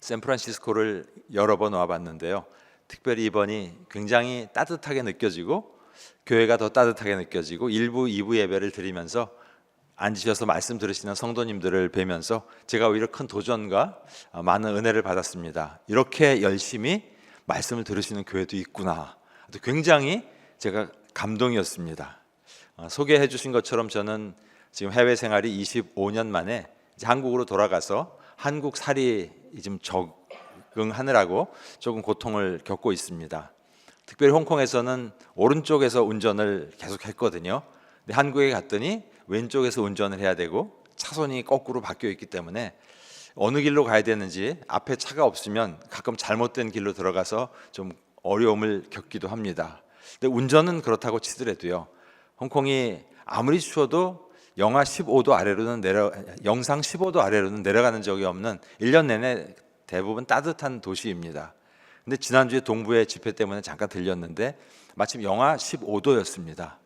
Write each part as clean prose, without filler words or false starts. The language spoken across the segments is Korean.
샌프란시스코를 여러 번 와봤는데요. 특별히 이번이 굉장히 따뜻하게 느껴지고 교회가 더 따뜻하게 느껴지고 1부, 2부 예배를 드리면서 앉으셔서 말씀 들으시는 성도님들을 뵈면서 제가 오히려 큰 도전과 많은 은혜를 받았습니다. 이렇게 열심히 말씀을 들으시는 교회도 있구나. 굉장히 제가 감동이었습니다. 소개해 주신 것처럼 저는 지금 해외 생활이 25년 만에 이제 한국으로 돌아가서 한국 살이 좀 적응하느라고 조금 고통을 겪고 있습니다. 특별히 홍콩에서는 오른쪽에서 운전을 계속 했거든요. 근데 한국에 갔더니 왼쪽에서 운전을 해야 되고 차선이 거꾸로 바뀌어 있기 때문에 어느 길로 가야 되는지 앞에 차가 없으면 가끔 잘못된 길로 들어가서 좀 어려움을 겪기도 합니다. 근데 운전은 그렇다고 치더라도요, 홍콩이 아무리 추워도 영상 15도 아래로는 내려가는 적이 없는 1년 내내 대부분 따뜻한 도시입니다. 근데 지난주에 동부의 집회 때문에 잠깐 들렸는데 마침 영하 15도였습니다.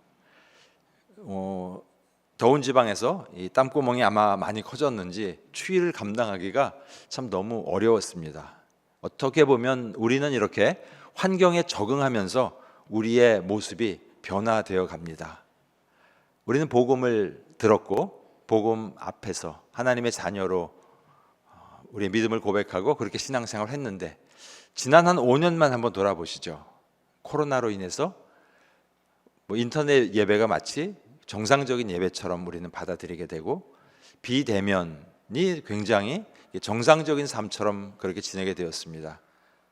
더운 지방에서 이 땀구멍이 아마 많이 커졌는지 추위를 감당하기가 참 너무 어려웠습니다. 어떻게 보면 우리는 이렇게 환경에 적응하면서 우리의 모습이 변화되어 갑니다. 우리는 복음을 들었고 복음 앞에서 하나님의 자녀로 우리의 믿음을 고백하고 그렇게 신앙생활을 했는데 지난 한 5년만 한번 돌아보시죠. 코로나로 인해서 인터넷 예배가 마치 정상적인 예배처럼 우리는 받아들이게 되고 비대면이 굉장히 정상적인 삶처럼 그렇게 지내게 되었습니다.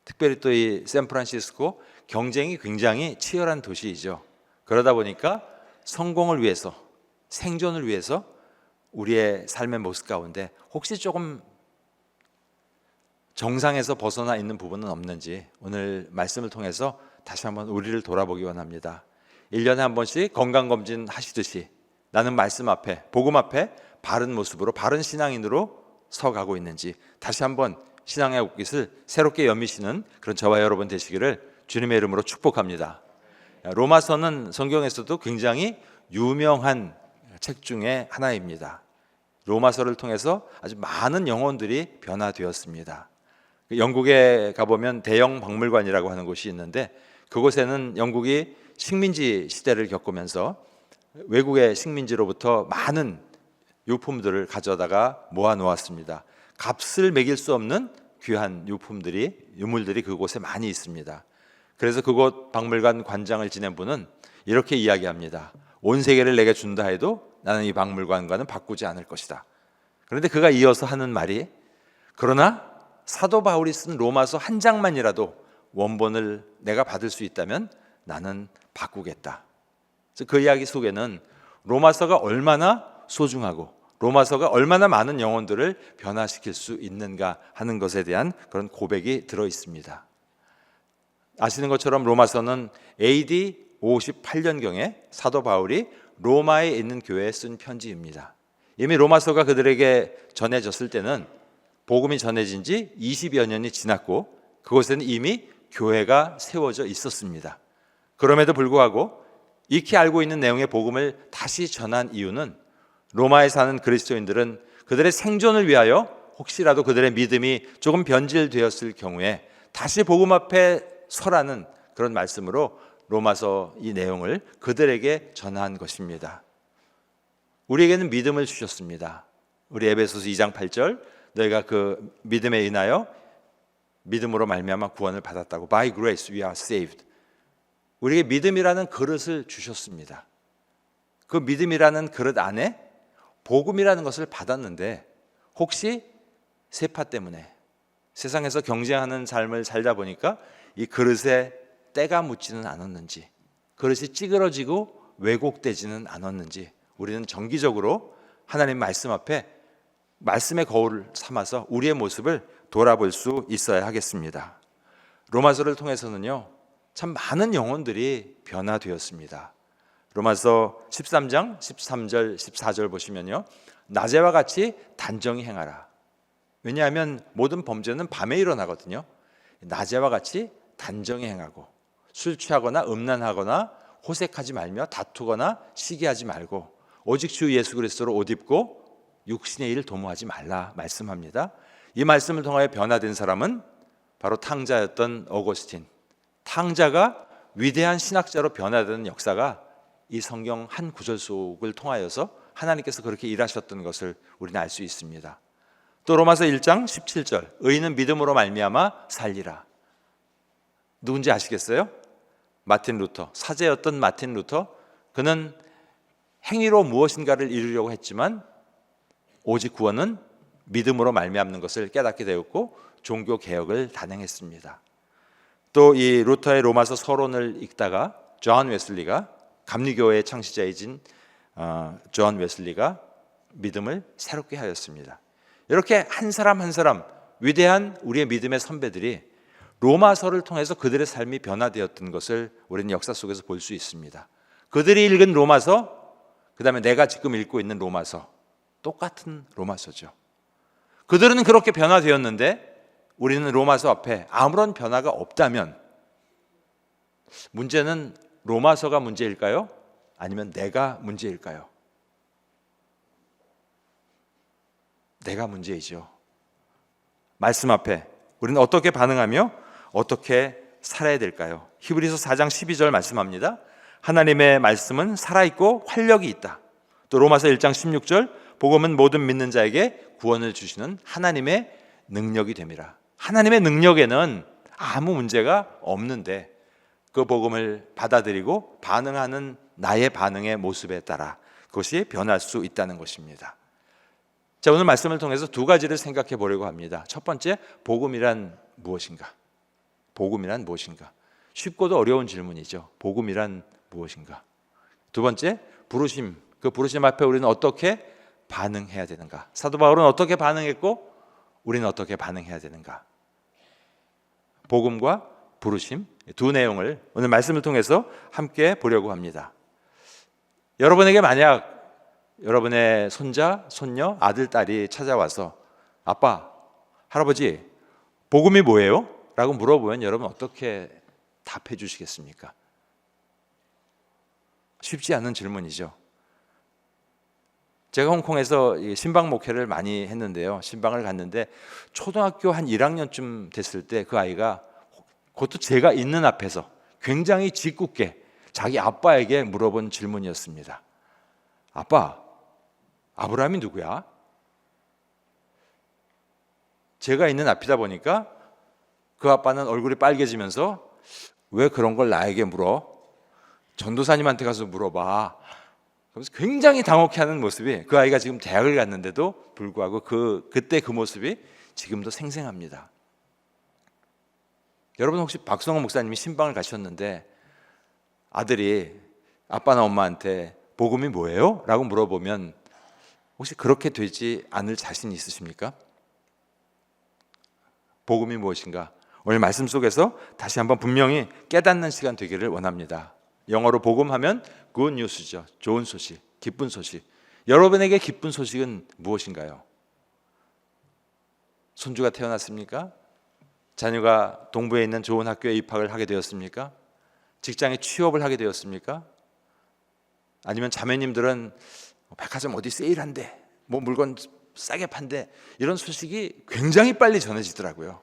특별히 또 이 샌프란시스코 경쟁이 굉장히 치열한 도시이죠. 그러다 보니까 성공을 위해서, 생존을 위해서 우리의 삶의 모습 가운데 혹시 조금 정상에서 벗어나 있는 부분은 없는지 오늘 말씀을 통해서 다시 한번 우리를 돌아보기 원합니다. 1년에 한 번씩 건강검진 하시듯이 나는 말씀 앞에, 복음 앞에 바른 모습으로, 바른 신앙인으로 서가고 있는지 다시 한번 신앙의 옷깃을 새롭게 여미시는 그런 저와 여러분 되시기를 주님의 이름으로 축복합니다. 로마서는 성경에서도 굉장히 유명한 책 중에 하나입니다. 로마서를 통해서 아주 많은 영혼들이 변화되었습니다. 영국에 가보면 대영 박물관이라고 하는 곳이 있는데 그곳에는 영국이 식민지 시대를 겪으면서 외국의 식민지로부터 많은 유품들을 가져다가 모아 놓았습니다. 값을 매길 수 없는 귀한 유물들이 그곳에 많이 있습니다. 그래서 그곳 박물관 관장을 지낸 분은 이렇게 이야기합니다. 온 세계를 내게 준다 해도 나는 이 박물관과는 바꾸지 않을 것이다. 그런데 그가 이어서 하는 말이 그러나 사도 바울이 쓴 로마서 한 장만이라도 원본을 내가 받을 수 있다면 나는 바꾸겠다. 그 이야기 속에는 로마서가 얼마나 소중하고 로마서가 얼마나 많은 영혼들을 변화시킬 수 있는가 하는 것에 대한 그런 고백이 들어 있습니다. 아시는 것처럼 로마서는 AD 58년경에 사도 바울이 로마에 있는 교회에 쓴 편지입니다. 이미 로마서가 그들에게 전해졌을 때는 복음이 전해진 지 20여 년이 지났고 그곳에는 이미 교회가 세워져 있었습니다. 그럼에도 불구하고 익히 알고 있는 내용의 복음을 다시 전한 이유는 로마에 사는 그리스도인들은 그들의 생존을 위하여 혹시라도 그들의 믿음이 조금 변질되었을 경우에 다시 복음 앞에 서라는 그런 말씀으로 로마서 이 내용을 그들에게 전한 것입니다. 우리에게는 믿음을 주셨습니다. 우리 에베소서 2장 8절 너희가 그 믿음에 인하여 믿음으로 말미암아 구원을 받았다고 By grace we are saved. 우리에게 믿음이라는 그릇을 주셨습니다. 그 믿음이라는 그릇 안에 복음이라는 것을 받았는데 혹시 세파 때문에 세상에서 경쟁하는 삶을 살다 보니까 이 그릇에 때가 묻지는 않았는지 그릇이 찌그러지고 왜곡되지는 않았는지 우리는 정기적으로 하나님 말씀 앞에 말씀의 거울을 삼아서 우리의 모습을 돌아볼 수 있어야 하겠습니다. 로마서를 통해서는요 참 많은 영혼들이 변화되었습니다. 로마서 13장 13절 14절 보시면요 낮에와 같이 단정히 행하라. 왜냐하면 모든 범죄는 밤에 일어나거든요. 낮에와 같이 단정히 행하고 술 취하거나 음란하거나 호색하지 말며 다투거나 시기하지 말고 오직 주 예수 그리스도로 옷 입고 육신의 일을 도모하지 말라 말씀합니다. 이 말씀을 통하여 변화된 사람은 바로 탕자였던 어거스틴. 탕자가 위대한 신학자로 변화되는 역사가 이 성경 한 구절 속을 통하여서 하나님께서 그렇게 일하셨던 것을 우리는 알 수 있습니다. 또 로마서 1장 17절, 의인은 믿음으로 말미암아 살리라. 누군지 아시겠어요? 마틴 루터, 사제였던 마틴 루터. 그는 행위로 무엇인가를 이루려고 했지만 오직 구원은 믿음으로 말미암는 것을 깨닫게 되었고 종교 개혁을 단행했습니다. 또 이 루터의 로마서 서론을 읽다가 존 웨슬리가, 감리교회의 창시자이신 존 웨슬리가 믿음을 새롭게 하였습니다. 이렇게 한 사람 한 사람 위대한 우리의 믿음의 선배들이 로마서를 통해서 그들의 삶이 변화되었던 것을 우리는 역사 속에서 볼 수 있습니다. 그들이 읽은 로마서, 그 다음에 내가 지금 읽고 있는 로마서, 똑같은 로마서죠. 그들은 그렇게 변화되었는데 우리는 로마서 앞에 아무런 변화가 없다면 문제는 로마서가 문제일까요? 아니면 내가 문제일까요? 내가 문제이죠. 말씀 앞에 우리는 어떻게 반응하며 어떻게 살아야 될까요? 히브리서 4장 12절 말씀합니다. 하나님의 말씀은 살아있고 활력이 있다. 또 로마서 1장 16절, 복음은 모든 믿는 자에게 구원을 주시는 하나님의 능력이 됨이라. 하나님의 능력에는 아무 문제가 없는데 그 복음을 받아들이고 반응하는 나의 반응의 모습에 따라 그것이 변할 수 있다는 것입니다. 자, 오늘 말씀을 통해서 두 가지를 생각해 보려고 합니다. 첫 번째, 복음이란 무엇인가? 복음이란 무엇인가? 쉽고도 어려운 질문이죠. 복음이란 무엇인가? 두 번째, 부르심. 그 부르심 앞에 우리는 어떻게 반응해야 되는가? 사도 바울은 어떻게 반응했고 우리는 어떻게 반응해야 되는가? 복음과 부르심, 두 내용을 오늘 말씀을 통해서 함께 보려고 합니다. 여러분에게 만약 여러분의 손자, 손녀, 아들, 딸이 찾아와서 아빠, 할아버지, 복음이 뭐예요? 라고 물어보면 여러분 어떻게 답해 주시겠습니까? 쉽지 않은 질문이죠. 제가 홍콩에서 신방 목회를 많이 했는데요. 신방을 갔는데 초등학교 한 1학년쯤 됐을 때 그 아이가 그것도 제가 있는 앞에서 굉장히 짓궂게 자기 아빠에게 물어본 질문이었습니다. 아빠, 아브라함이 누구야? 제가 있는 앞이다 보니까 그 아빠는 얼굴이 빨개지면서 왜 그런 걸 나에게 물어? 전도사님한테 가서 물어봐. 그래서 굉장히 당혹해하는 모습이, 그 아이가 지금 대학을 갔는데도 불구하고 그때 그 모습이 지금도 생생합니다. 여러분 혹시 박성호 목사님이 신방을 가셨는데 아들이 아빠나 엄마한테 복음이 뭐예요? 라고 물어보면 혹시 그렇게 되지 않을 자신 있으십니까? 복음이 무엇인가? 오늘 말씀 속에서 다시 한번 분명히 깨닫는 시간 되기를 원합니다. 영어로 복음하면 good news죠. 좋은 소식, 기쁜 소식. 여러분에게 기쁜 소식은 무엇인가요? 손주가 태어났습니까? 자녀가 동부에 있는 좋은 학교에 입학을 하게 되었습니까? 직장에 취업을 하게 되었습니까? 아니면 자매님들은 백화점 어디 세일한대, 뭐 물건 싸게 판대, 이런 소식이 굉장히 빨리 전해지더라고요.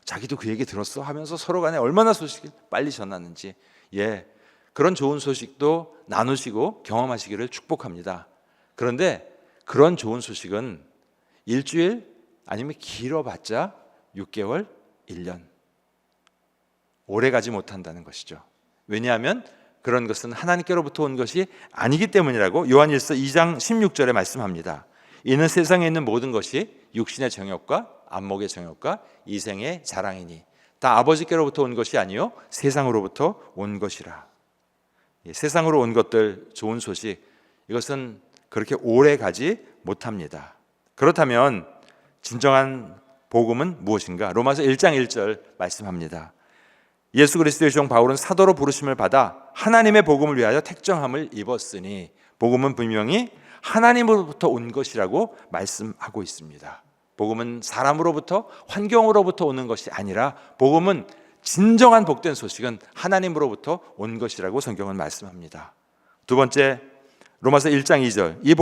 자기도 그 얘기 들었어 하면서 서로 간에 얼마나 소식이 빨리 전하는지, 그런 좋은 소식도 나누시고 경험하시기를 축복합니다. 그런데 그런 좋은 소식은 일주일 아니면 길어봤자 6개월, 1년 오래 가지 못한다는 것이죠. 왜냐하면 그런 것은 하나님께로부터 온 것이 아니기 때문이라고 요한일서 2장 16절에 말씀합니다. 이는 세상에 있는 모든 것이 육신의 정욕과 안목의 정욕과 이생의 자랑이니 다 아버지께로부터 온 것이 아니요 세상으로부터 온 것이라. 세상으로 온 것들, 좋은 소식, 이것은 그렇게 오래 가지 못합니다. 그렇다면 진정한 복음은 무엇인가? 로마서 1장 1절 말씀합니다. 예수 그리스도의 종 바울은 사도로 부르심을 받아 하나님의 복음을 위하여 택정함을 입었으니, 복음은 분명히 하나님으로부터 온 것이라고 말씀하고 있습니다. 복음은 사람으로부터, 환경으로부터 오는 것이 아니라 복음은, 진정한 복된 소식은 하나님으로부터 온 것이라고 성경은 말씀합니다. 두 번째, 로마서 1장 2절. 이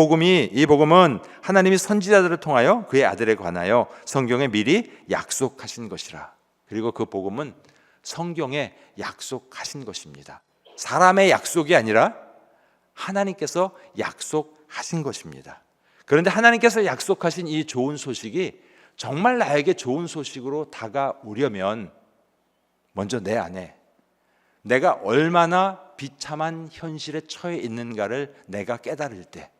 복음은 하나님이 선지자들을 통하여 그의 아들에 관하여 성경에 미리 약속하신 것이라. 그리고 그 복음은 성경에 약속하신 것입니다. 사람의 약속이 아니라 하나님께서 약속하신 것입니다. 그런데 하나님께서 약속하신 이 좋은 소식이 정말 나에게 좋은 소식으로 다가오려면 먼저 내 안에 내가 얼마나 비참한 현실에 처해 있는가를 내가 깨달을 때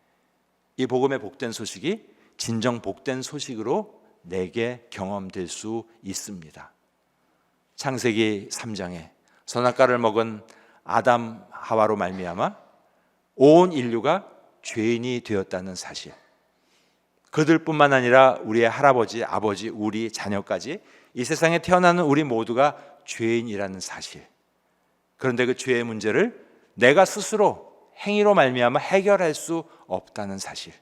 이 복음의 복된 소식이 진정 복된 소식으로 내게 경험될 수 있습니다. 창세기 3장에 선악과를 먹은 아담 하와로 말미암아 온 인류가 죄인이 되었다는 사실, 그들뿐만 아니라 우리의 할아버지, 아버지, 우리 자녀까지 이 세상에 태어나는 우리 모두가 죄인이라는 사실. 그런데 그 죄의 문제를 내가 스스로 행위로 말미암아 해결할 수 없다는 사실.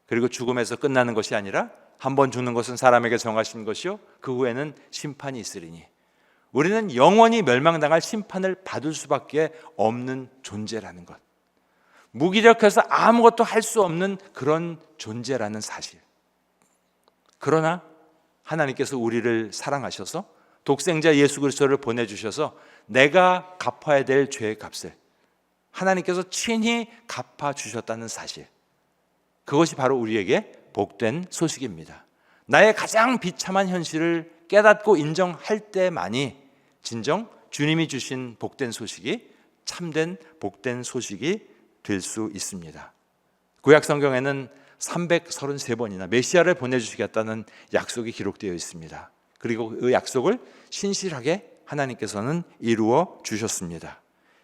그리고 죽음에서 끝나는 것이 아니라 한 번 죽는 것은 사람에게 정하신 것이요 그 후에는 심판이 있으리니 우리는 영원히 멸망당할 심판을 받을 수밖에 없는 존재라는 것, 무기력해서 아무것도 할 수 없는 그런 존재라는 사실. 그러나 하나님께서 우리를 사랑하셔서 독생자 예수 그리스도를 보내주셔서 내가 갚아야 될 죄의 값을 하나님께서 친히 갚아주셨다는 사실, 그것이 바로 우리에게 복된 소식입니다. 나의 가장 비참한 현실을 깨닫고 인정할 때만이 진정 주님이 주신 복된 소식이 참된 복된 소식이 될 수 있습니다. 구약 성경에는 333번이나 메시아를 보내주시겠다는 약속이 기록되어 있습니다. 그리고 그 약속을 신실하게 하나님께서는 이루어 주셨습니다.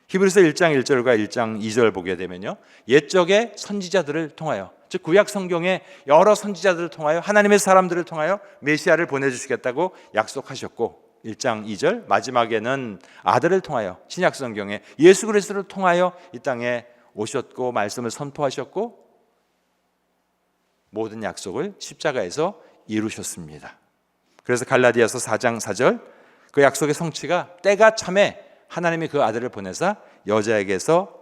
히브리서 1장 1절과 1장 2절 보게 되면요, 옛적의 선지자들을 통하여, 즉 구약 성경의 여러 선지자들을 통하여 하나님의 사람들을 통하여 메시아를 보내주시겠다고 약속하셨고, 1장 2절 마지막에는 아들을 통하여 신약 성경에 예수 그리스도를 통하여 이 땅에 오셨고 말씀을 선포하셨고 모든 약속을 십자가에서 이루셨습니다. 그래서 갈라디아서 4장 4절, 그 약속의 성취가 때가 참에 하나님이 그 아들을 보내사 여자에게서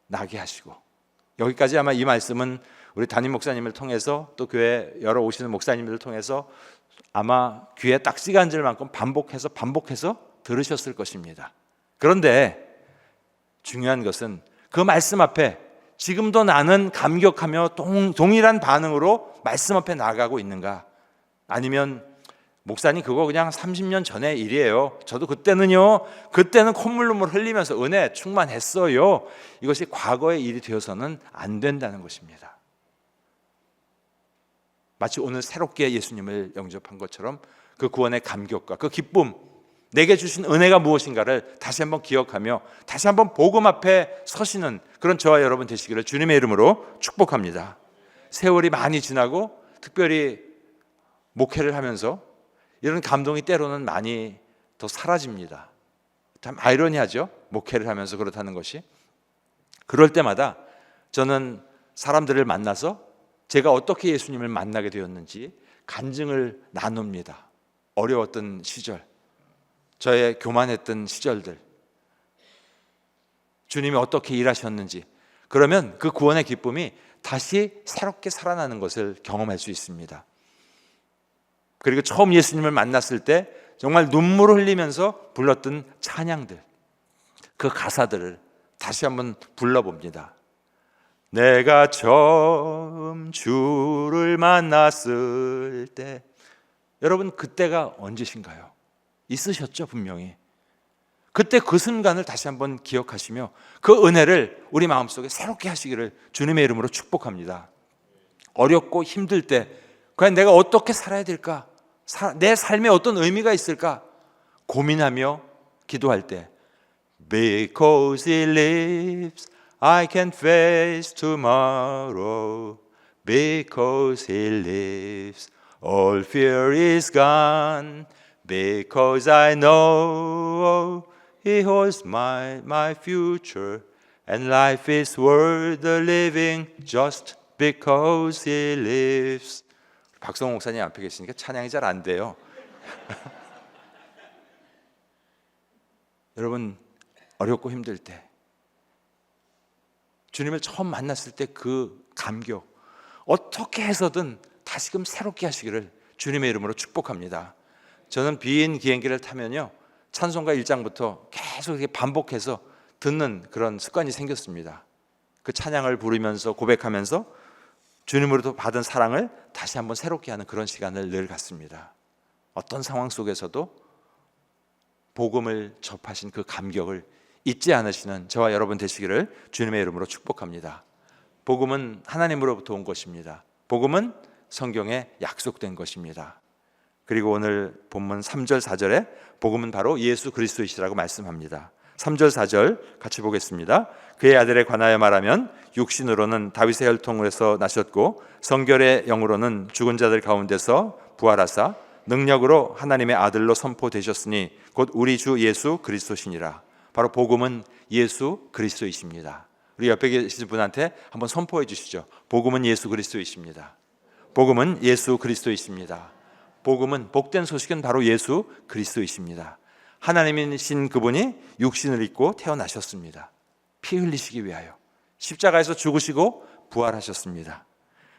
나게 하시고, 여기까지 아마 이 말씀은 우리 담임 목사님을 통해서 또 교회 여러 오시는 목사님들을 통해서 아마 귀에 딱지가 앉을 만큼 반복해서 들으셨을 것입니다. 그런데 중요한 것은 그 말씀 앞에 지금도 나는 감격하며 동일한 반응으로 말씀 앞에 나아가고 있는가? 아니면 목사님 그거 그냥 30년 전의 일이에요, 저도 그때는 콧물 눈물 흘리면서 은혜 충만했어요, 이것이 과거의 일이 되어서는 안 된다는 것입니다. 마치 오늘 새롭게 예수님을 영접한 것처럼 그 구원의 감격과 그 기쁨, 내게 주신 은혜가 무엇인가를 다시 한번 기억하며 다시 한번 복음 앞에 서시는 그런 저와 여러분 되시기를 주님의 이름으로 축복합니다. 세월이 많이 지나고 특별히 목회를 하면서 이런 감동이 때로는 많이 더 사라집니다. 참 아이러니하죠, 목회를 하면서 그렇다는 것이. 그럴 때마다 저는 사람들을 만나서 제가 어떻게 예수님을 만나게 되었는지 간증을 나눕니다. 어려웠던 시절, 저의 교만했던 시절들, 주님이 어떻게 일하셨는지, 그러면 그 구원의 기쁨이 다시 새롭게 살아나는 것을 경험할 수 있습니다. 그리고 처음 예수님을 만났을 때 정말 눈물을 흘리면서 불렀던 찬양들, 그 가사들을 다시 한번 불러봅니다. 내가 처음 주를 만났을 때, 여러분 그때가 언제신가요? 있으셨죠, 분명히. 그때 그 순간을 다시 한번 기억하시며 그 은혜를 우리 마음속에 새롭게 하시기를 주님의 이름으로 축복합니다. 어렵고 힘들 때 과연 내가 어떻게 살아야 될까? 내 삶에 어떤 의미가 있을까? 고민하며 기도할 때 Because he lives, I can face tomorrow. Because he lives, all fear is gone. Because I know he holds my future, and life is worth the living just because he lives. 박성호 목사님 앞에 계시니까 찬양이 잘 안 돼요. 여러분 어렵고 힘들 때 주님을 처음 만났을 때 그 감격, 어떻게 해서든 다시금 새롭게 하시기를 주님의 이름으로 축복합니다. 저는 비행 기행기를 타면요, 찬송가 1장부터 계속 이렇게 반복해서 듣는 그런 습관이 생겼습니다. 그 찬양을 부르면서 고백하면서 주님으로부터 받은 사랑을 다시 한번 새롭게 하는 그런 시간을 늘 갖습니다. 어떤 상황 속에서도 복음을 접하신 그 감격을 잊지 않으시는 저와 여러분 되시기를 주님의 이름으로 축복합니다. 복음은 하나님으로부터 온 것입니다. 복음은 성경에 약속된 것입니다. 그리고 오늘 본문 3절 4절에 복음은 바로 예수 그리스도이시라고 말씀합니다. 3절 4절 같이 보겠습니다. 그의 아들에 관하여 말하면 육신으로는 다윗의 혈통에서 나셨고 성결의 영으로는 죽은 자들 가운데서 부활하사 능력으로 하나님의 아들로 선포되셨으니 곧 우리 주 예수 그리스도시니라. 바로 복음은 예수 그리스도이십니다. 우리 옆에 계신 분한테 한번 선포해 주시죠. 복음은 예수 그리스도이십니다. 복음은 예수 그리스도이십니다. 복음은, 복된 소식은 바로 예수 그리스도이십니다. 하나님이신 그분이 육신을 입고 태어나셨습니다. 피 흘리시기 위하여 십자가에서 죽으시고 부활하셨습니다.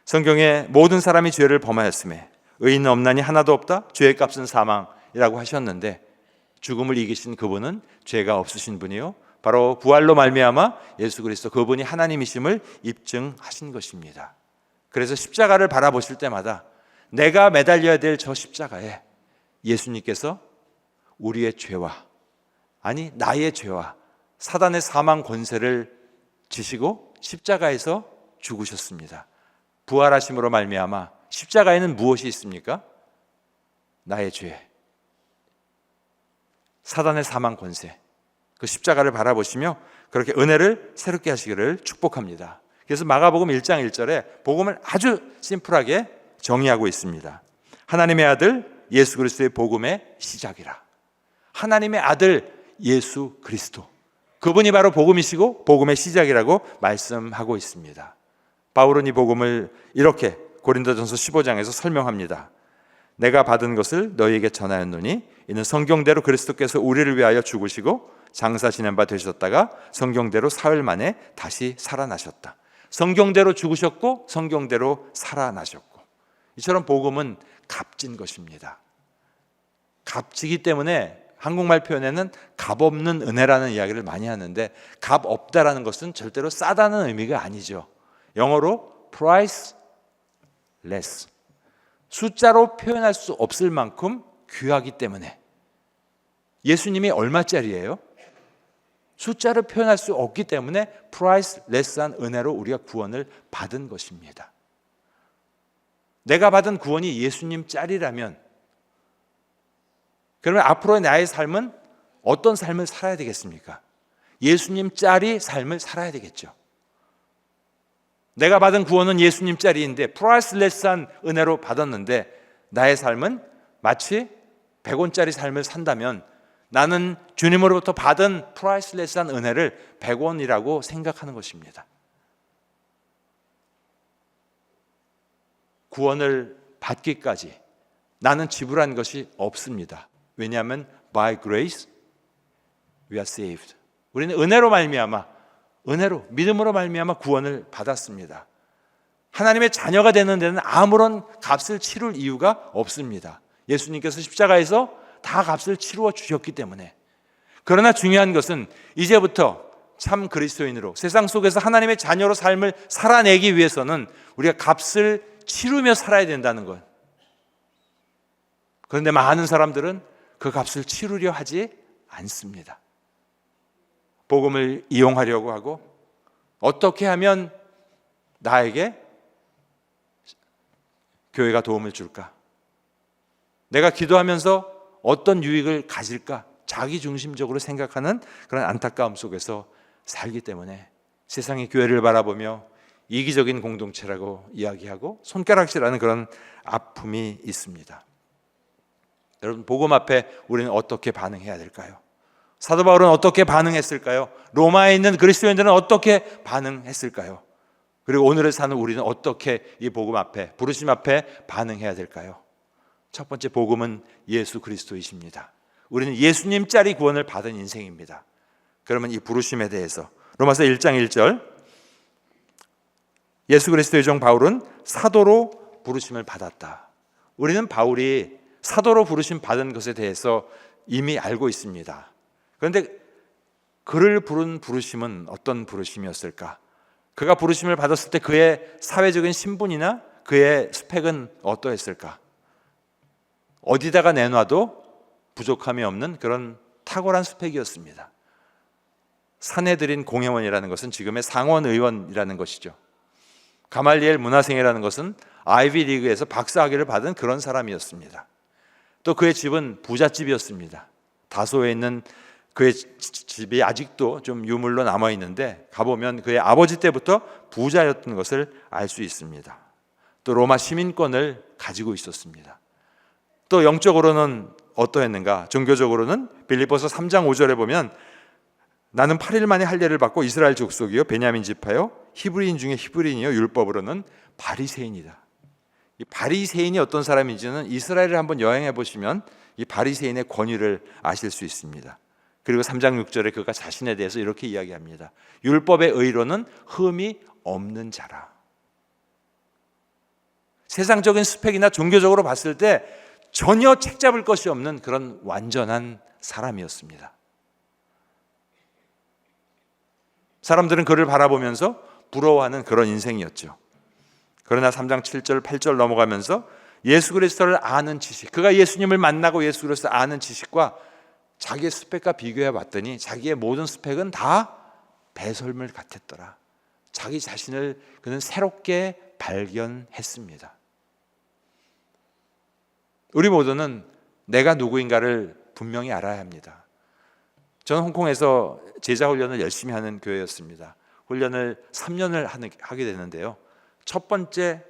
성경에 모든 사람이 죄를 범하였음에 의인은 없나니 하나도 없다, 죄의 값은 사망이라고 하셨는데 죽음을 이기신 그분은 죄가 없으신 분이요, 바로 부활로 말미암아 예수 그리스도 그분이 하나님이심을 입증하신 것입니다. 그래서 십자가를 바라보실 때마다 내가 매달려야 될 저 십자가에 예수님께서 우리의 죄와, 아니 나의 죄와 사단의 사망 권세를 지시고 십자가에서 죽으셨습니다. 부활하심으로 말미암아 십자가에는 무엇이 있습니까? 나의 죄, 사단의 사망 권세, 그 십자가를 바라보시며 그렇게 은혜를 새롭게 하시기를 축복합니다. 그래서 마가복음 1장 1절에 복음을 아주 심플하게 정의하고 있습니다. 하나님의 아들 예수 그리스도의 복음의 시작이라. 하나님의 아들 예수 그리스도, 그분이 바로 복음이시고 복음의 시작이라고 말씀하고 있습니다. 바울은 이 복음을 이렇게 고린도전서 15장에서 설명합니다. 내가 받은 것을 너희에게 전하였노니 이는 성경대로 그리스도께서 우리를 위하여 죽으시고 장사 지낸 바 되셨다가 성경대로 사흘 만에 다시 살아나셨다. 성경대로 죽으셨고 성경대로 살아나셨고, 이처럼 복음은 값진 것입니다. 값지기 때문에 한국말 표현에는 값없는 은혜라는 이야기를 많이 하는데, 값 없다라는 것은 절대로 싸다는 의미가 아니죠. 영어로 priceless, 숫자로 표현할 수 없을 만큼 귀하기 때문에. 예수님이 얼마짜리예요? 숫자로 표현할 수 없기 때문에 priceless한 은혜로 우리가 구원을 받은 것입니다. 내가 받은 구원이 예수님 짤이라면, 그러면 앞으로의 나의 삶은 어떤 삶을 살아야 되겠습니까? 예수님 짤이 삶을 살아야 되겠죠. 내가 받은 구원은 예수님 짤인데 프라이슬레스한 은혜로 받았는데 나의 삶은 마치 100원짜리 삶을 산다면 나는 주님으로부터 받은 프라이슬레스한 은혜를 100원이라고 생각하는 것입니다. 구원을 받기까지 나는 지불한 것이 없습니다. 왜냐하면 by grace we are saved. 우리는 은혜로 말미암아, 은혜로, 믿음으로 말미암아 구원을 받았습니다. 하나님의 자녀가 되는 데는 아무런 값을 치룰 이유가 없습니다. 예수님께서 십자가에서 다 값을 치루어 주셨기 때문에. 그러나 중요한 것은 이제부터 참 그리스도인으로 세상 속에서 하나님의 자녀로 삶을 살아내기 위해서는 우리가 값을 치르며 살아야 된다는 것. 그런데 많은 사람들은 그 값을 치르려 하지 않습니다. 복음을 이용하려고 하고, 어떻게 하면 나에게 교회가 도움을 줄까? 내가 기도하면서 어떤 유익을 가질까? 자기중심적으로 생각하는 그런 안타까움 속에서 살기 때문에 세상의 교회를 바라보며 이기적인 공동체라고 이야기하고 손가락질하는 그런 아픔이 있습니다. 여러분, 복음 앞에 우리는 어떻게 반응해야 될까요? 사도 바울은 어떻게 반응했을까요? 로마에 있는 그리스도인들은 어떻게 반응했을까요? 그리고 오늘을 사는 우리는 어떻게 이 복음 앞에, 부르심 앞에 반응해야 될까요? 첫 번째, 복음은 예수 그리스도이십니다. 우리는 예수님 짤이 구원을 받은 인생입니다. 그러면 이 부르심에 대해서 로마서 1장 1절 예수 그리스도의 종 바울은 사도로 부르심을 받았다. 우리는 바울이 사도로 부르심 받은 것에 대해서 이미 알고 있습니다. 그런데 그를 부른 부르심은 어떤 부르심이었을까? 그가 부르심을 받았을 때 그의 사회적인 신분이나 그의 스펙은 어떠했을까? 어디다가 내놔도 부족함이 없는 그런 탁월한 스펙이었습니다. 산헤드린 공회원이라는 것은 지금의 상원의원이라는 것이죠. 가말리엘 문화생이라는 것은 아이비리그에서 박사학위를 받은 그런 사람이었습니다. 또 그의 집은 부잣집이었습니다. 다소에 있는 그의 집이 아직도 좀 유물로 남아있는데 가보면 그의 아버지 때부터 부자였던 것을 알 수 있습니다. 또 로마 시민권을 가지고 있었습니다. 또 영적으로는 어떠했는가? 종교적으로는 빌립보서 3장 5절에 보면 나는 8일 만에 할례를 받고 이스라엘 족속이요 베냐민 지파요 히브리인 중에 히브리인이요 율법으로는 바리새인이다. 이 바리새인이 어떤 사람인지는 이스라엘을 한번 여행해 보시면 이 바리새인의 권위를 아실 수 있습니다. 그리고 3장 6절에 그가 자신에 대해서 이렇게 이야기합니다. 율법의 의로는 흠이 없는 자라. 세상적인 스펙이나 종교적으로 봤을 때 전혀 책잡을 것이 없는 그런 완전한 사람이었습니다. 사람들은 그를 바라보면서 부러워하는 그런 인생이었죠. 그러나 3장 7절 8절 넘어가면서 예수 그리스도를 아는 지식, 그가 예수님을 만나고 예수 그리스도를 아는 지식과 자기의 스펙과 비교해 봤더니 자기의 모든 스펙은 다 배설물 같았더라. 자기 자신을 그는 새롭게 발견했습니다. 우리 모두는 내가 누구인가를 분명히 알아야 합니다. 저는 홍콩에서 제자 훈련을 열심히 하는 교회였습니다. 훈련을 3년을 하게 되는데요. 첫 번째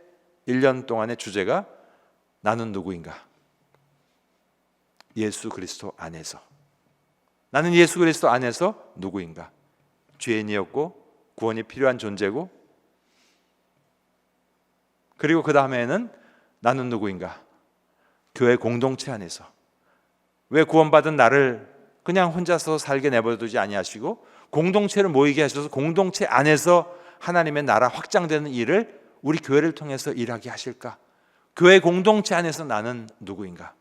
1년 동안의 주제가 나는 누구인가? 예수 그리스도 안에서. 나는 예수 그리스도 안에서 누구인가? 죄인이었고 구원이 필요한 존재고, 그리고 그 다음에는 나는 누구인가? 교회 공동체 안에서. 왜 구원받은 나를 그냥 혼자서 살게 내버려두지 아니하시고 공동체를 모이게 하셔서 공동체 안에서 하나님의 나라 확장되는 일을 우리 교회를 통해서 일하게 하실까? 교회 공동체 안에서 나는 누구인가?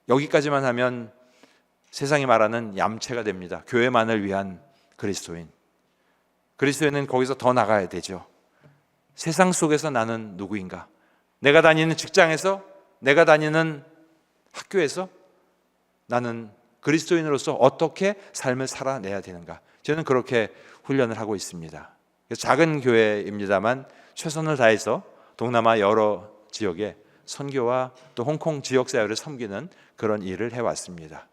여기까지만 하면 세상이 말하는 얌체가 됩니다. 교회만을 위한 그리스도인. 그리스도인은 거기서 더 나가야 되죠. 세상 속에서 나는 누구인가? 내가 다니는 직장에서, 내가 다니는 학교에서 나는 그리스도인으로서 어떻게 삶을 살아내야 되는가? 저는 그렇게 훈련을 하고 있습니다. 작은 교회입니다만 최선을 다해서 동남아 여러 지역에 선교와 또 홍콩 지역사회를 섬기는 그런 일을 해왔습니다.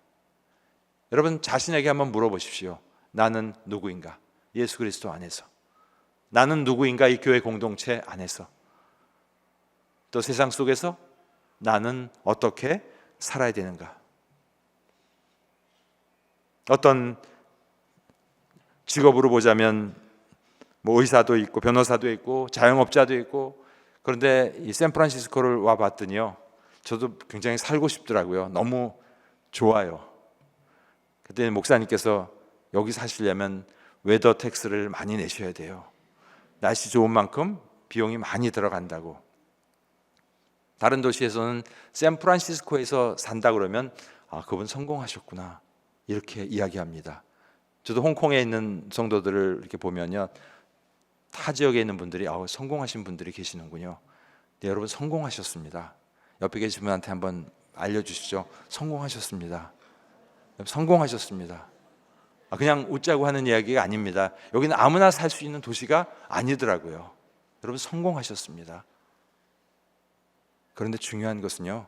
여러분 자신에게 한번 물어보십시오. 나는 누구인가? 예수 그리스도 안에서. 나는 누구인가? 이 교회 공동체 안에서. 또 세상 속에서 나는 어떻게 살아야 되는가? 어떤 직업으로 보자면 뭐 의사도 있고 변호사도 있고 자영업자도 있고, 그런데 이 샌프란시스코를 와 봤더니요, 저도 굉장히 살고 싶더라고요. 너무 좋아요. 그때 목사님께서 여기 사시려면 웨더 텍스를 많이 내셔야 돼요. 날씨 좋은 만큼 비용이 많이 들어간다고. 다른 도시에서는 샌프란시스코에서 산다 그러면 아, 그분 성공하셨구나 이렇게 이야기합니다. 저도 홍콩에 있는 성도들을 이렇게 보면요, 타 지역에 있는 분들이 성공하신 분들이 계시는군요. 네, 여러분 성공하셨습니다. 옆에 계신 분한테 한번 알려주시죠. 성공하셨습니다. 성공하셨습니다. 그냥 웃자고 하는 이야기가 아닙니다. 여기는 아무나 살 수 있는 도시가 아니더라고요. 여러분 성공하셨습니다. 그런데 중요한 것은요,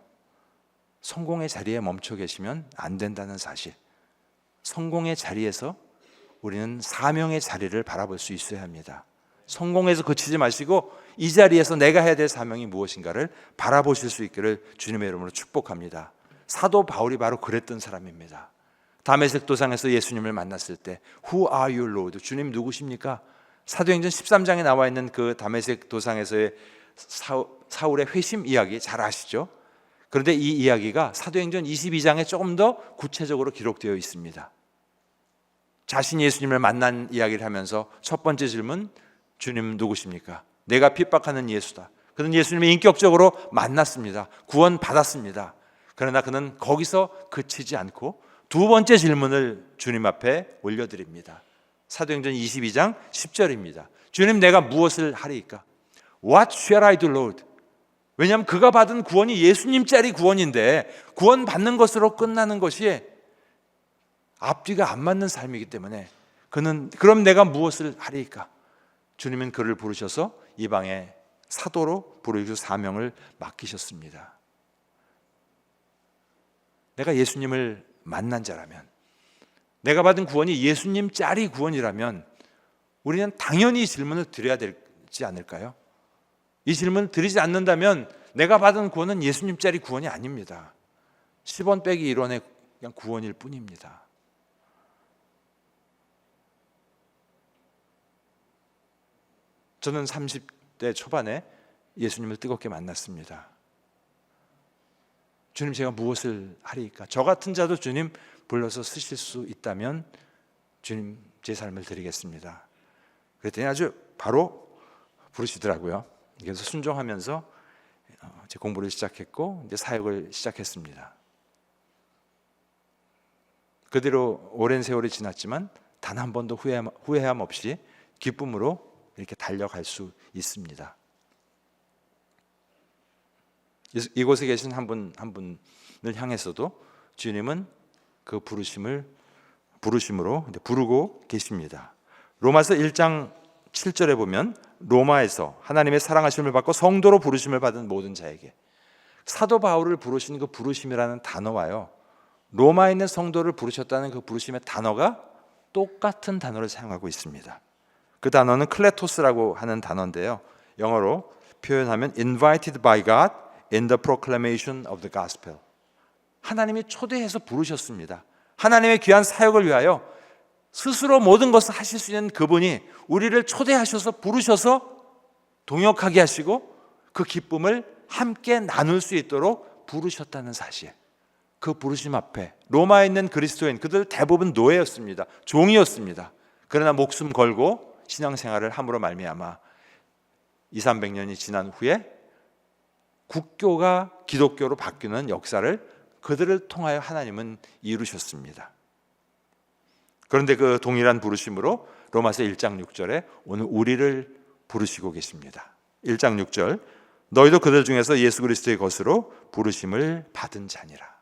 성공의 자리에 멈춰 계시면 안 된다는 사실. 성공의 자리에서 우리는 사명의 자리를 바라볼 수 있어야 합니다. 성공에서 그치지 마시고 이 자리에서 내가 해야 될 사명이 무엇인가를 바라보실 수 있기를 주님의 이름으로 축복합니다. 사도 바울이 바로 그랬던 사람입니다. 다메섹 도상에서 예수님을 만났을 때 Who are you, Lord? 주님 누구십니까? 사도행전 13장에 나와 있는 그 다메섹 도상에서의 사울의 회심 이야기 잘 아시죠? 그런데 이 이야기가 사도행전 22장에 조금 더 구체적으로 기록되어 있습니다. 자신이 예수님을 만난 이야기를 하면서 첫 번째 질문, 주님 누구십니까? 내가 핍박하는 예수다. 그는 예수님을 인격적으로 만났습니다. 구원 받았습니다. 그러나 그는 거기서 그치지 않고 두 번째 질문을 주님 앞에 올려드립니다. 사도행전 22장 10절입니다. 주님, 내가 무엇을 하리이까? What shall I do, Lord? 왜냐하면 그가 받은 구원이 예수님짜리 구원인데 구원 받는 것으로 끝나는 것이 앞뒤가 안 맞는 삶이기 때문에 그는 그럼 내가 무엇을 하리이까? 주님은 그를 부르셔서 이방의 사도로 부르시고 사명을 맡기셨습니다. 내가 예수님을 만난 자라면, 내가 받은 구원이 예수님짜리 구원이라면 우리는 당연히 이 질문을 드려야 되지 않을까요? 이 질문을 드리지 않는다면 내가 받은 구원은 예수님짜리 구원이 아닙니다. 10원 빼기 1원의 그냥 구원일 뿐입니다. 저는 30대 초반에 예수님을 뜨겁게 만났습니다. 주님, 제가 무엇을 하리이까? 저 같은 자도 주님 불러서 쓰실 수 있다면 주님 제 삶을 드리겠습니다. 그랬더니 아주 바로 부르시더라고요. 그래서 순종하면서 제 공부를 시작했고 이제 사역을 시작했습니다. 그대로 오랜 세월이 지났지만 단 한 번도 후회함 없이 기쁨으로 이렇게 달려갈 수 있습니다. 이곳에 계신 한 분 한 분을 향해서도 주님은 그 부르심으로 부르고 계십니다. 로마서 1장 7절에 보면 로마에서 하나님의 사랑하심을 받고 성도로 부르심을 받은 모든 자에게, 사도 바울을 부르신 그 부르심이라는 단어와요, 로마에 있는 성도를 부르셨다는 그 부르심의 단어가 똑같은 단어를 사용하고 있습니다. 그 단어는 클레토스라고 하는 단어인데요, 영어로 표현하면 invited by God in the proclamation of the gospel. 하나님이 초대해서 부르셨습니다. 하나님의 귀한 사역을 위하여 스스로 모든 것을 하실 수 있는 그분이 우리를 초대하셔서 부르셔서 동역하게 하시고 그 기쁨을 함께 나눌 수 있도록 부르셨다는 사실, 그 부르심 앞에 로마에 있는 그리스도인, 그들 대부분 노예였습니다. 종이었습니다. 그러나 목숨 걸고 신앙생활을 함으로 말미암아 200~300년이 지난 후에 국교가 기독교로 바뀌는 역사를 그들을 통하여 하나님은 이루셨습니다. 그런데 그 동일한 부르심으로 로마서 1장 6절에 오늘 우리를 부르시고 계십니다. 1장 6절, 너희도 그들 중에서 예수 그리스도의 것으로 부르심을 받은 자니라.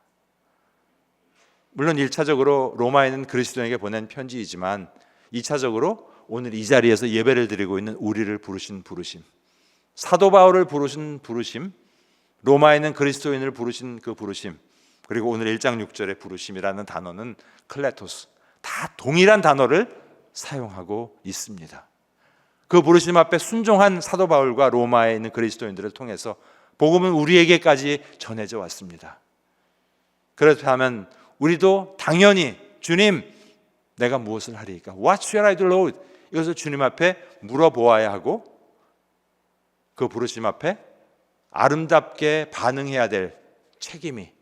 물론 1차적으로 로마에 있는 그리스도인에게 보낸 편지이지만 2차적으로 오늘 이 자리에서 예배를 드리고 있는 우리를 부르신 부르심, 사도 바울을 부르신 부르심, 로마에 있는 그리스도인을 부르신 그 부르심, 그리고 오늘 1장 6절의 부르심이라는 단어는 클레토스, 다 동일한 단어를 사용하고 있습니다. 그 부르심 앞에 순종한 사도 바울과 로마에 있는 그리스도인들을 통해서 복음은 우리에게까지 전해져 왔습니다. 그렇다면 우리도 당연히 주님, 내가 무엇을 하리이까? What shall I do, Lord? 이것을 주님 앞에 물어보아야 하고 그 부르심 앞에 아름답게 반응해야 될 책임이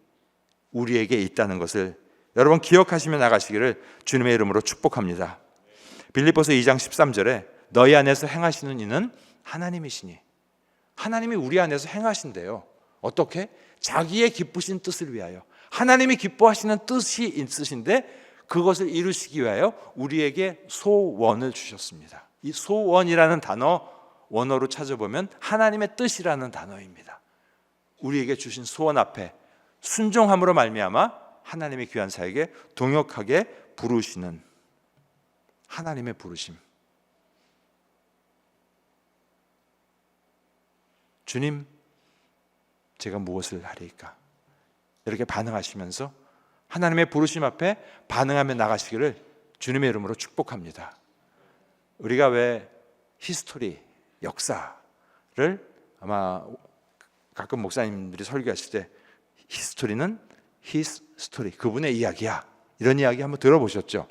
우리에게 있다는 것을 여러분 기억하시며 나가시기를 주님의 이름으로 축복합니다. 빌립보서 2장 13절에 너희 안에서 행하시는 이는 하나님이시니, 하나님이 우리 안에서 행하신대요. 어떻게? 자기의 기쁘신 뜻을 위하여, 하나님이 기뻐하시는 뜻이 있으신데 그것을 이루시기 위하여 우리에게 소원을 주셨습니다. 이 소원이라는 단어 원어로 찾아보면 하나님의 뜻이라는 단어입니다. 우리에게 주신 소원 앞에 순종함으로 말미암아 하나님의 귀한 자에게 동역하게 부르시는 하나님의 부르심. 주님, 제가 무엇을 하리이까? 이렇게 반응하시면서 하나님의 부르심 앞에 반응하며 나가시기를 주님의 이름으로 축복합니다. 우리가 왜 히스토리, 역사를 아마 가끔 목사님들이 설교하실 때 히스토리는 His story, 그분의 이야기야, 이런 이야기 한번 들어보셨죠?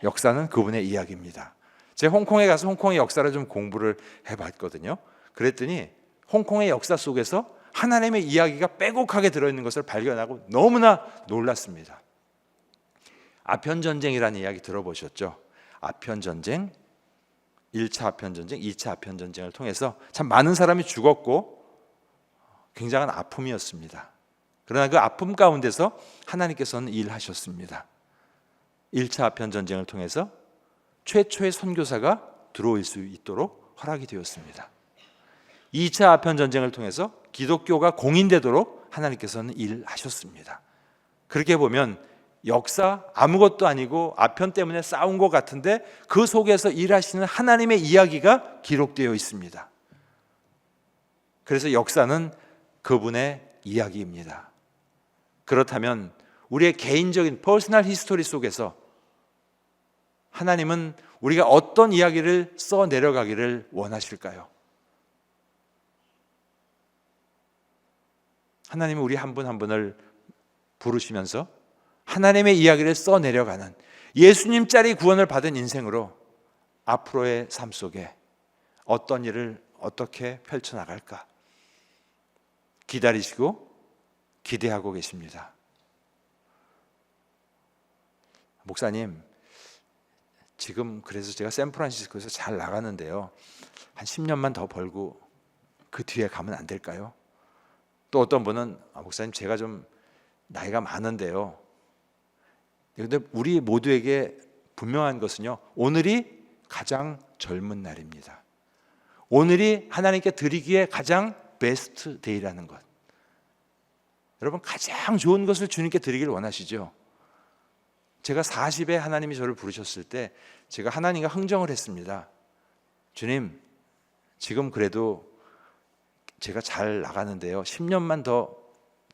역사는 그분의 이야기입니다. 제가 홍콩에 가서 홍콩의 역사를 좀 공부를 해봤거든요. 그랬더니 홍콩의 역사 속에서 하나님의 이야기가 빼곡하게 들어있는 것을 발견하고 너무나 놀랐습니다. 아편전쟁이라는 이야기 들어보셨죠? 아편전쟁, 1차 아편전쟁, 2차 아편전쟁을 통해서 참 많은 사람이 죽었고 굉장한 아픔이었습니다. 그러나 그 아픔 가운데서 하나님께서는 일하셨습니다. 1차 아편전쟁을 통해서 최초의 선교사가 들어올 수 있도록 허락이 되었습니다. 2차 아편전쟁을 통해서 기독교가 공인되도록 하나님께서는 일하셨습니다. 그렇게 보면 역사 아무것도 아니고 아편 때문에 싸운 것 같은데 그 속에서 일하시는 하나님의 이야기가 기록되어 있습니다. 그래서 역사는 그분의 이야기입니다. 그렇다면 우리의 개인적인 퍼스널 히스토리 속에서 하나님은 우리가 어떤 이야기를 써 내려가기를 원하실까요? 하나님은 우리 한 분 한 분을 부르시면서 하나님의 이야기를 써 내려가는 예수님짜리 구원을 받은 인생으로 앞으로의 삶 속에 어떤 일을 어떻게 펼쳐나갈까 기다리시고 기대하고 계십니다. 목사님, 지금 그래서 제가 샌프란시스코에서 잘 나가는데요, 한 10년만 더 벌고 그 뒤에 가면 안 될까요? 또 어떤 분은 목사님, 제가 좀 나이가 많은데요, 그런데 우리 모두에게 분명한 것은요, 오늘이 가장 젊은 날입니다. 오늘이 하나님께 드리기에 가장 베스트 데이라는 것. 여러분, 가장 좋은 것을 주님께 드리길 원하시죠? 제가 40에 하나님이 저를 부르셨을 때 제가 하나님과 흥정을 했습니다. 주님, 지금 그래도 제가 잘 나가는데요, 10년만 더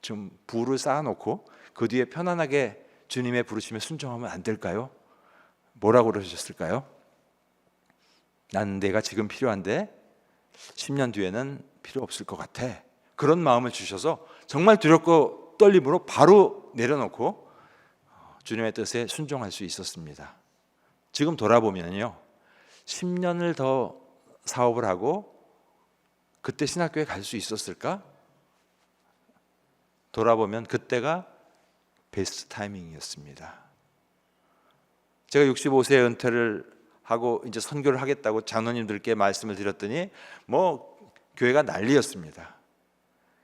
좀 부를 쌓아놓고 그 뒤에 편안하게 주님의 부르심에 순종하면 안 될까요? 뭐라고 그러셨을까요? 난 내가 지금 필요한데 10년 뒤에는 필요 없을 것 같아. 그런 마음을 주셔서 정말 두렵고 떨림으로 바로 내려놓고 주님의 뜻에 순종할 수 있었습니다. 지금 돌아보면요, 10년을 더 사업을 하고 그때 신학교에 갈 수 있었을까? 돌아보면 그때가 베스트 타이밍이었습니다. 제가 65세에 은퇴를 하고 이제 선교를 하겠다고 장로님들께 말씀을 드렸더니 뭐 교회가 난리였습니다.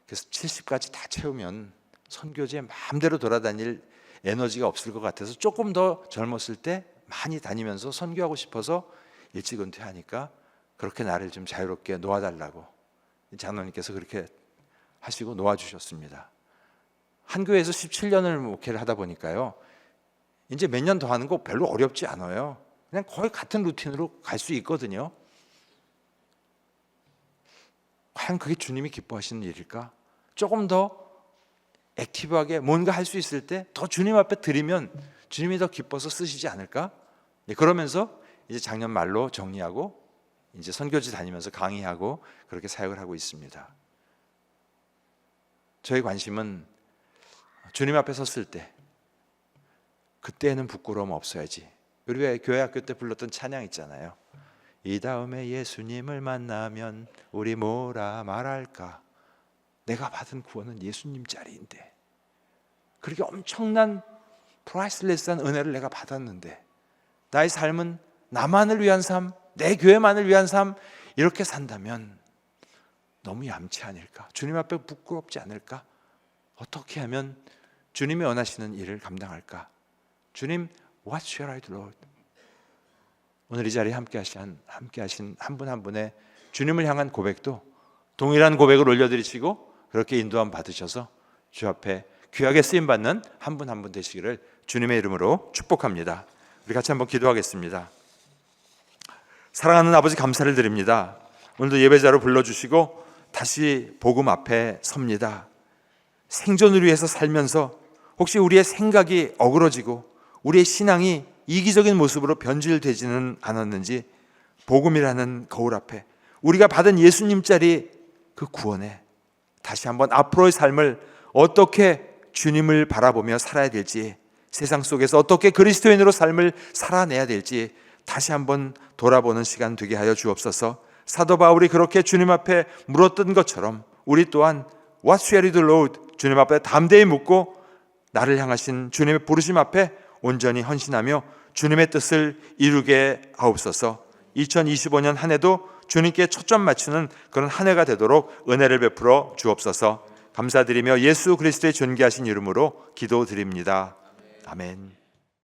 그래서 70까지 다 채우면 선교지에 마음대로 돌아다닐 에너지가 없을 것 같아서 조금 더 젊었을 때 많이 다니면서 선교하고 싶어서 일찍 은퇴하니까 그렇게 나를 좀 자유롭게 놓아달라고 장로님께서 그렇게 하시고 놓아주셨습니다. 한 교회에서 17년을 목회를 하다 보니까요, 이제 몇 년 더 하는 거 별로 어렵지 않아요. 그냥 거의 같은 루틴으로 갈 수 있거든요. 과연 그게 주님이 기뻐하시는 일일까? 조금 더 액티브하게 뭔가 할 수 있을 때 더 주님 앞에 드리면 주님이 더 기뻐서 쓰시지 않을까? 그러면서 이제 작년 말로 정리하고 이제 선교지 다니면서 강의하고 그렇게 사역을 하고 있습니다. 저의 관심은 주님 앞에 섰을 때 그때는 부끄러움 없어야지. 우리 왜 교회 학교 때 불렀던 찬양 있잖아요. 이 다음에 예수님을 만나면 우리 뭐라 말할까? 내가 받은 구원은 예수님 자리인데, 그렇게 엄청난 프라이슬레스한 은혜를 내가 받았는데 나의 삶은 나만을 위한 삶, 내 교회만을 위한 삶, 이렇게 산다면 너무 얌체 아닐까? 주님 앞에 부끄럽지 않을까? 어떻게 하면 주님이 원하시는 일을 감당할까? 주님, what shall I do, Lord? 오늘 이 자리에 함께 하신 한 분 한 분의 주님을 향한 고백도 동일한 고백을 올려드리시고 그렇게 인도함 받으셔서 주 앞에 귀하게 쓰임받는 한 분 한 분 되시기를 주님의 이름으로 축복합니다. 우리 같이 한번 기도하겠습니다. 사랑하는 아버지, 감사를 드립니다. 오늘도 예배자로 불러주시고 다시 복음 앞에 섭니다. 생존을 위해서 살면서 혹시 우리의 생각이 어그러지고 우리의 신앙이 이기적인 모습으로 변질되지는 않았는지 복음이라는 거울 앞에 우리가 받은 예수님짜리 그 구원에 다시 한번 앞으로의 삶을 어떻게 주님을 바라보며 살아야 될지, 세상 속에서 어떻게 그리스도인으로 삶을 살아내야 될지 다시 한번 돌아보는 시간 되게 하여 주옵소서. 사도 바울이 그렇게 주님 앞에 물었던 것처럼 우리 또한 What shall we do, Lord? 주님 앞에 담대히 묻고 나를 향하신 주님의 부르심 앞에 온전히 헌신하며 주님의 뜻을 이루게 하옵소서. 2025년 한 해도 주님께 초점 맞추는 그런 한 해가 되도록 은혜를 베풀어 주옵소서. 감사드리며 예수 그리스도의 존귀하신 이름으로 기도드립니다. 아멘.